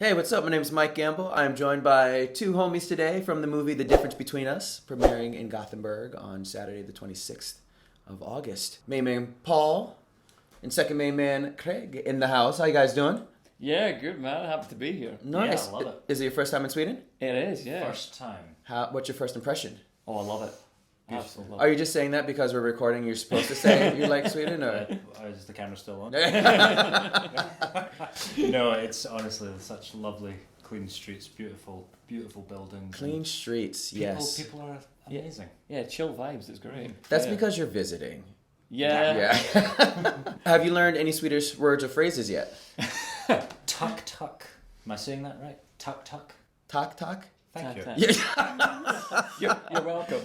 Hey, what's up? My name's Mike Gamble. I'm joined by two homies today from the movie The Difference Between Us, premiering in Gothenburg on Saturday the 26th of August. Main man Paul and second main man Craig in the house. How you guys doing? Yeah, good man. Happy to be here. Nice. Yeah, I love it. Is it your first time in Sweden? It is, yeah. First time. What's your first impression? Oh, I love it. Absolutely love Are you just saying that because we're recording? You're supposed to say you like Sweden, or? Is the camera still on? No, it's honestly such lovely, clean streets, beautiful buildings. Clean streets, yes. People are amazing. Yeah, chill vibes. It's great. That's yeah. because you're visiting. Yeah. Have you learned any Swedish words or phrases yet? Tuck tuck. Am I saying that right? Tuck tuck. Talk talk. Thank you. You're welcome.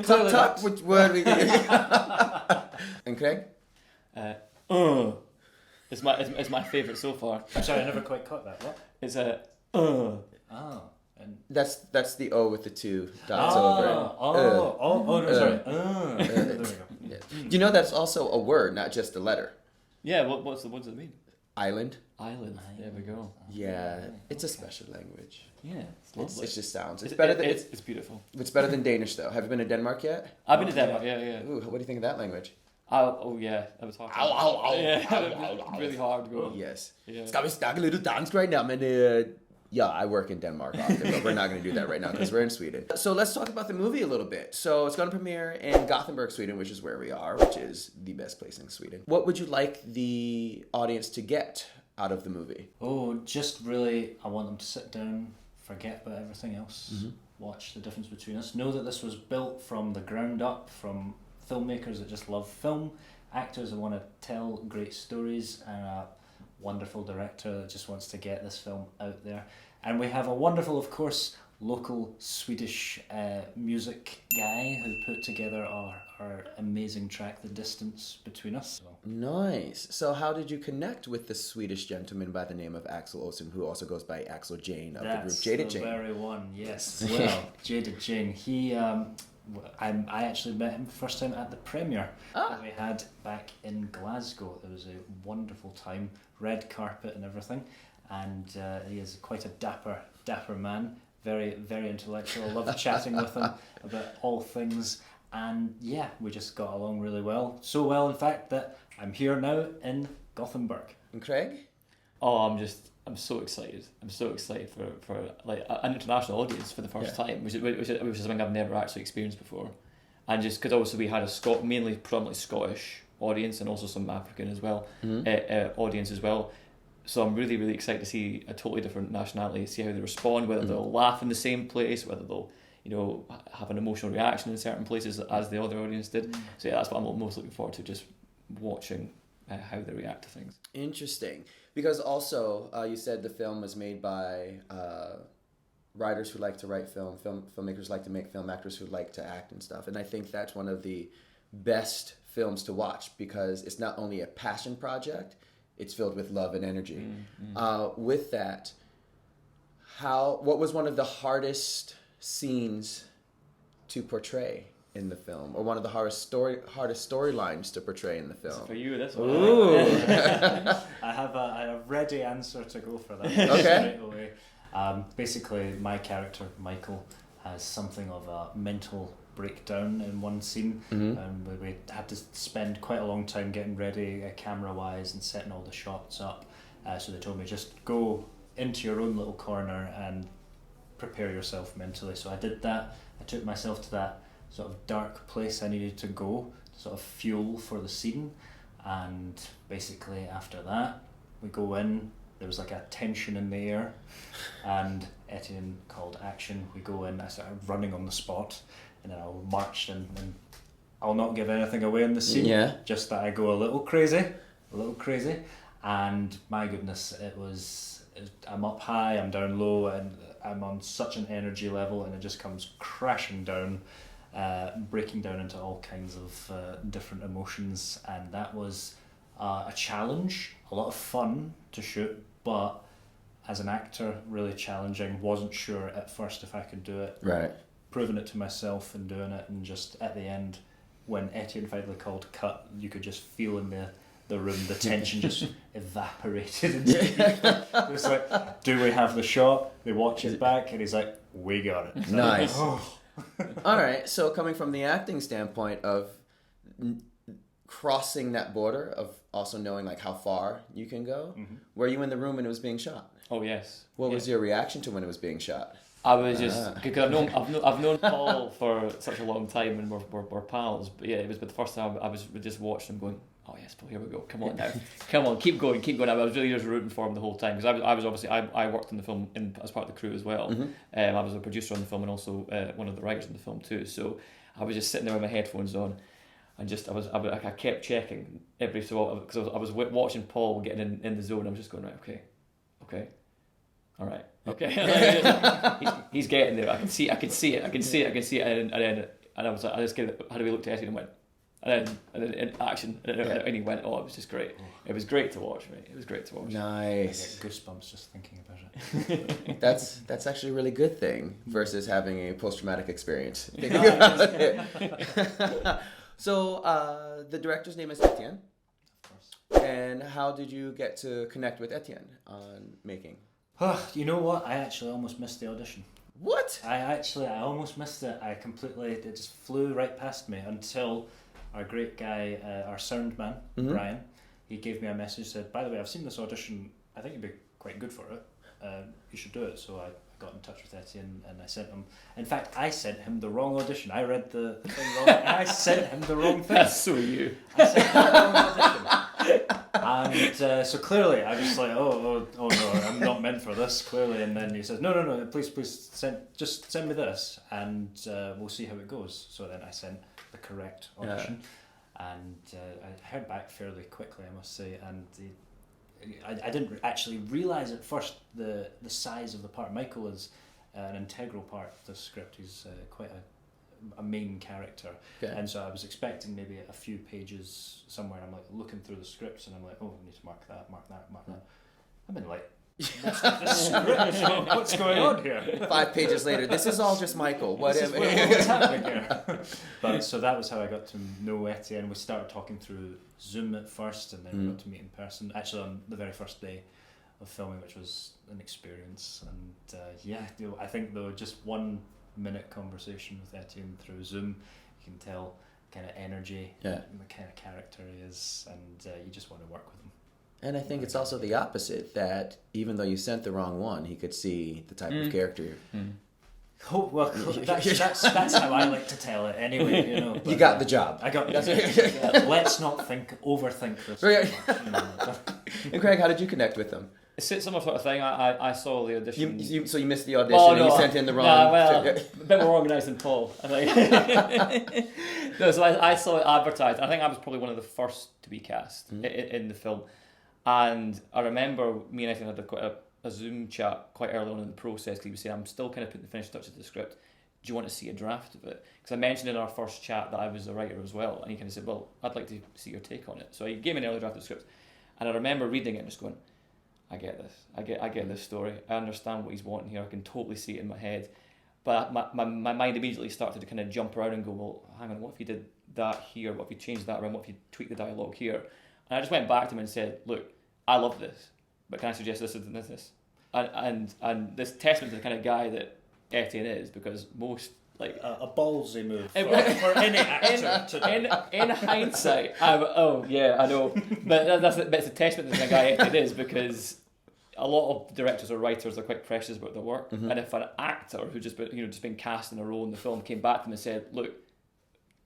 Talk talk. Which word we And Craig? It's my favourite so far. I'm sorry, I never quite caught that. What? It's a Oh. And That's the O with the two dots over it. no, sorry. There we go. Yeah. Do you know that's also a word, not just a letter? yeah. What does it mean? Island. Island. There we go. Yeah, it's a special language. Yeah, it's lovely. It just sounds. It's better than it's beautiful. It's better than Danish though. Have you been to Denmark yet? I've been to Denmark. Yeah. Ooh, what do you think of that language? Oh yeah, that was hard. Yeah, really hard to go. Yes. Yeah. Skal vi snakke lidt dansk right now? Men yeah, I work in Denmark often, but we're not going to do that right now because we're in Sweden. So let's talk about the movie a little bit. So it's going to premiere in Gothenburg, Sweden, which is where we are, which is the best place in Sweden. What would you like the audience to get out of the movie? Oh, just really, I want them to sit down, forget about everything else, watch The Difference Between Us. Know that this was built from the ground up, from filmmakers that just love film, actors that want to tell great stories, and a wonderful director that just wants to get this film out there. And we have a wonderful, of course, local Swedish music guy who put together our amazing track, The Distance Between Us. So. Nice. So how did you connect with the Swedish gentleman by the name of Axel Olsen, who also goes by Axel Jane of the group Jaded Jane? That's the very one, yes. Well, Jaded Jane, I actually met him first time at the premiere that we had back in Glasgow. It was a wonderful time, red carpet and everything, and he is quite a dapper man, very, very intellectual. I love chatting with him about all things, and yeah, we just got along really well. So well, in fact, that I'm here now in Gothenburg. And Craig? Oh, I'm so excited. I'm so excited for like an international audience for the first time, which is something I've never actually experienced before. And just because also we had a mainly predominantly Scottish audience and also some African as well, audience as well. So I'm really, really excited to see a totally different nationality, see how they respond, whether they'll laugh in the same place, whether they'll, have an emotional reaction in certain places as the other audience did. So yeah, that's what I'm most looking forward to, just watching how they react to things. Interesting. Because also, you said the film was made by writers who like to write filmmakers like to make film, actors who like to act and stuff. And I think that's one of the best films to watch because it's not only a passion project, it's filled with love and energy. With that, what was one of the hardest scenes to portray in the film, or one of the hardest storylines to portray in the film? For you, that's what Ooh. I have a ready answer to go for that. Okay. Straight away. Basically, my character Michael has something of a mental breakdown in one scene, and we had to spend quite a long time getting ready, camera wise, and setting all the shots up. So they told me just go into your own little corner and prepare yourself mentally. So I did that. I took myself to that sort of dark place I needed to go, sort of fuel for the scene. And basically after that, we go in, there was like a tension in the air, and Etienne called action. We go in, I started running on the spot, and then I marched in, and I'll not give anything away in the scene, just that I go a little crazy, and my goodness, I'm up high, I'm down low, and I'm on such an energy level, and it just comes crashing down, breaking down into all kinds of different emotions, and that was a challenge, a lot of fun to shoot, but as an actor, really challenging. Wasn't sure at first if I could do it. Right. Proving it to myself and doing it, and just at the end, when Etienne finally called cut, you could just feel in the room, the tension just evaporated. It was like, do we have the shot? They watch it back, and he's like, we got it. Nice. All right, so coming from the acting standpoint of crossing that border of also knowing like how far you can go, were you in the room when it was being shot? Oh yes. What was your reaction to when it was being shot? I was just because I've known Paul for such a long time and we're pals. But yeah, it was the first time I was just watching him going, oh yes, Paul, here we go. Come on now, come on, keep going. I was really just rooting for him the whole time because I was obviously I worked in the film as part of the crew as well. I was a producer on the film and also one of the writers in the film too. So I was just sitting there with my headphones on. And just I kept checking every so often because I was watching Paul getting in the zone. I was just going, right, okay, all right, okay. he's getting there. I can see it. And then I was like, I just how do we look to Etienne and went, and then in action, and he went. Oh, it was just great. It was great to watch, mate. It was great to watch. Nice. I get goosebumps just thinking about it. That's actually a really good thing versus having a post-traumatic experience. Thinking about it. So, the director's name is Etienne. Of course. And how did you get to connect with Etienne on making? You know what? I actually almost missed the audition. What? I almost missed it. It just flew right past me until our great guy, our sound man, Brian, he gave me a message, said, by the way, I've seen this audition, I think you'd be quite good for it. You should do it. So I got in touch with Etienne and I sent him. In fact, I sent him the wrong audition. I read the thing wrong and I sent him the wrong thing. That's so you. I sent him the wrong audition. And so clearly I was like, oh no, I'm not meant for this, clearly. And then he says, no, please send me this and we'll see how it goes. So then I sent the correct audition and I heard back fairly quickly, I must say, and I didn't actually realise at first the size of the part. Michael is an integral part of the script. He's quite a main character, and so I was expecting maybe a few pages somewhere. I'm like looking through the scripts and I'm like, oh, I need to mark that. I've been like, what's going on here? 5 pages later, this is all just Michael. What's happening here? But so that was how I got to know Etienne. We started talking through Zoom at first, and then we got to meet in person. Actually, on the very first day of filming, which was an experience. And I think though just 1 minute conversation with Etienne through Zoom, you can tell kind of energy, and the kind of character he is, and you just want to work with him. And I think it's also the opposite, that even though you sent the wrong one, he could see the type of character. Oh, well, that's how I like to tell it anyway, you know. But, you got the job. I got let's not overthink this. And Craig, how did you connect with them? It's a similar sort of thing. I saw the audition. So you missed the audition and you sent in the wrong... a bit more organised than Paul. No, so I saw it advertised. I think I was probably one of the first to be cast in the film. And I remember me and Etienne had a Zoom chat quite early on in the process. He was saying, I'm still kind of putting the finished touches to the script. Do you want to see a draft of it? Because I mentioned in our first chat that I was a writer as well. And he kind of said, well, I'd like to see your take on it. So he gave me an early draft of the script. And I remember reading it and just going, I get this. I get this story. I understand what he's wanting here. I can totally see it in my head. But my mind immediately started to kind of jump around and go, well, hang on, what if you did that here? What if you changed that around? What if you tweaked the dialogue here? And I just went back to him and said, look, I love this, but can I suggest this and this? And this testament to the kind of guy that Etienne is, because most like a ballsy move for any actor in hindsight. I know, but it's a testament to the kind of guy Etienne is, because a lot of directors or writers are quite precious about their work, and if an actor who just been cast in a role in the film came back to them and said, look,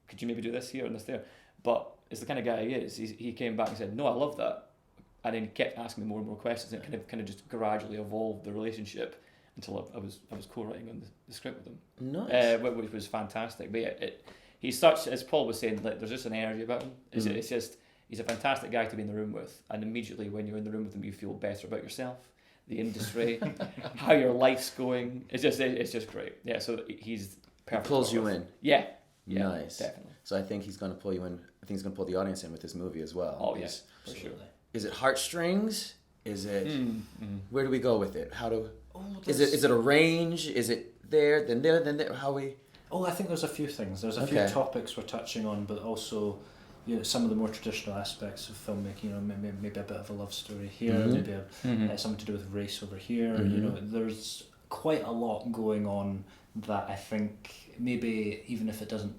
could you maybe do this here and this there? But it's the kind of guy he is. He came back and said, no, I love that. And then he kept asking me more and more questions, and it kind of just gradually evolved the relationship until I was co-writing on the script with him. Nice. Which was fantastic. But he's such, as Paul was saying, like, there's just an energy about him. It's just, he's a fantastic guy to be in the room with, and immediately when you're in the room with him, you feel better about yourself, the industry, how your life's going. It's just great. Yeah. So he's perfect. He pulls you in. Yeah. Nice. Definitely. So I think he's going to pull you in. I think he's going to pull the audience in with this movie as well. Oh yes, for sure. Is it heartstrings? Is it where do we go with it? Is it a range? Is it there, then there, then there? How we? I think there's a few things. There's a few topics we're touching on, but also some of the more traditional aspects of filmmaking. Maybe a bit of a love story here, maybe something to do with race over here. There's quite a lot going on that I think maybe even if it doesn't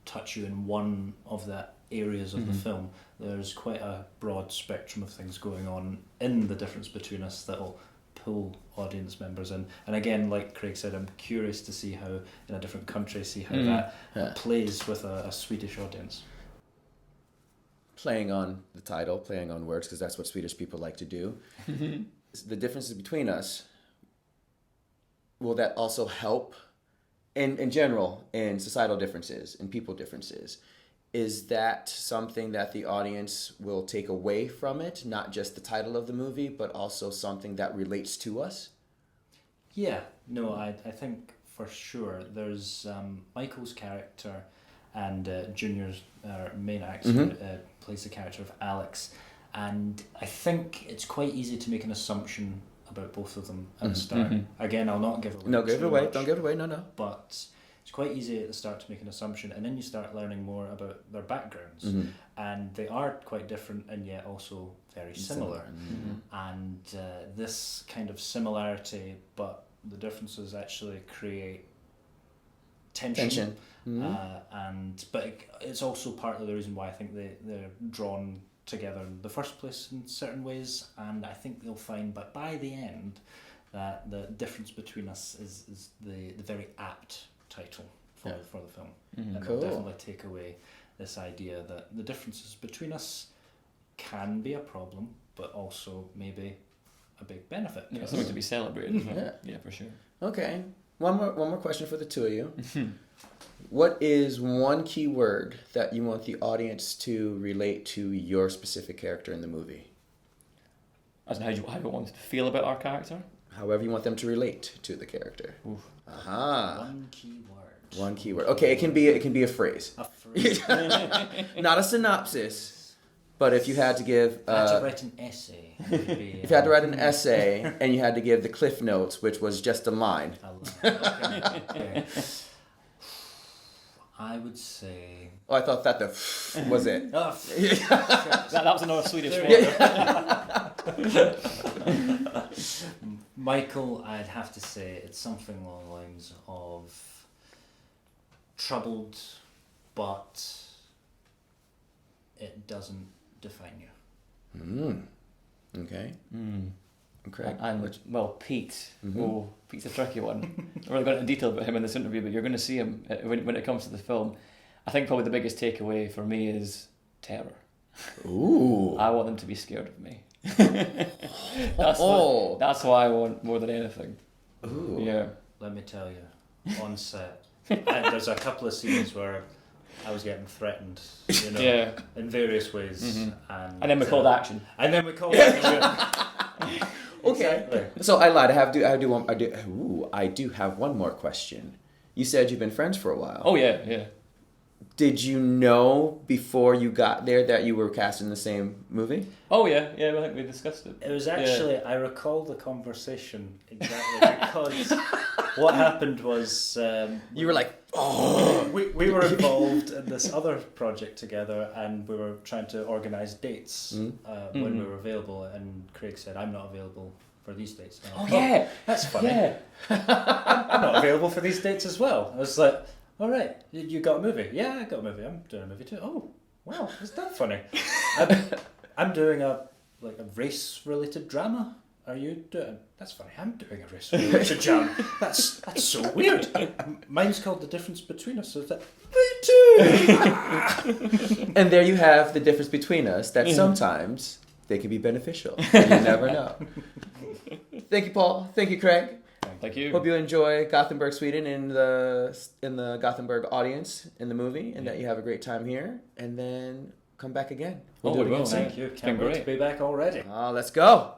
touch you in one of the areas of the film, there's quite a broad spectrum of things going on in the difference between us that'll pull audience members in. And again, like Craig said, I'm curious to see how in a different country, see how that plays with a Swedish audience. Playing on the title, playing on words, because that's what Swedish people like to do. The differences between us, will that also help in general, in societal differences, in people differences? Is that something that the audience will take away from it? Not just the title of the movie, but also something that relates to us? Yeah, no, I think for sure. There's Michael's character and Junior's main actor plays the character of Alex. And I think it's quite easy to make an assumption about both of them at the start. Again, I'll not give away No, give it away. much, Don't give it away. No. But it's quite easy at the start to make an assumption, and then you start learning more about their backgrounds. And they are quite different and yet also very similar. And this kind of similarity, but the differences actually create tension. But it's also partly the reason why I think they're drawn together in the first place in certain ways, and I think they'll find by the end that the difference between us is the very apt title for the film. And Cool. they'll definitely take away this idea that the differences between us can be a problem, but also maybe a big benefit. Yeah, something to be celebrated. Yeah, for sure. Okay. One more question for the two of you. What is one key word that you want the audience to relate to your specific character in the movie? As in how you want to feel about our character? However you want them to relate to the character. Oof. Aha. One key word. One key word. Okay, it can be a phrase. A phrase. Not a synopsis. But if you had to give... I had to write an essay. if you had to write an essay and you had to give the Cliff Notes, which was just a line. Okay. I would say... Oh, I thought that the was it. That was another Swedish word. Michael, I'd have to say it's something along the lines of troubled, but it doesn't define you. Okay. Okay. And Pete. Oh, Pete's a tricky one. We're really going into detail about him in this interview, but you're going to see him when it comes to the film. I think probably the biggest takeaway for me is terror. Ooh. I want them to be scared of me. That's what I want more than anything. Ooh. Yeah. Let me tell you, on set, there's a couple of scenes where I was getting threatened, in various ways, and then we called action. Okay. Exactly. So I lied. I do have one more question. You said you've been friends for a while. Oh yeah. Did you know before you got there that you were cast in the same movie? Oh yeah. I think we discussed it. It was actually, I recall the conversation exactly because what happened was... you were like, oh! We were involved in this other project together, and we were trying to organise dates when we were available, and Craig said, I'm not available for these dates. Yeah! That's funny. Yeah. I'm not available for these dates as well. I was like, all right, you got a movie? Yeah, I got a movie. I'm doing a movie too. Oh, wow, is that funny? I'm doing a race-related drama. Are you doing? That's funny. I'm doing a race-related drama. That's so weird. Mine's called The Difference Between Us. So it's like, me too. And there you have the difference between us. That sometimes they can be beneficial. You never know. Thank you, Paul. Thank you, Craig. Thank you. Hope you enjoy Gothenburg, Sweden, in the Gothenburg audience in the movie, and that you have a great time here. And then come back again. We'll do it again soon. Thank you. It's Can't been wait great. to be back already. Let's go.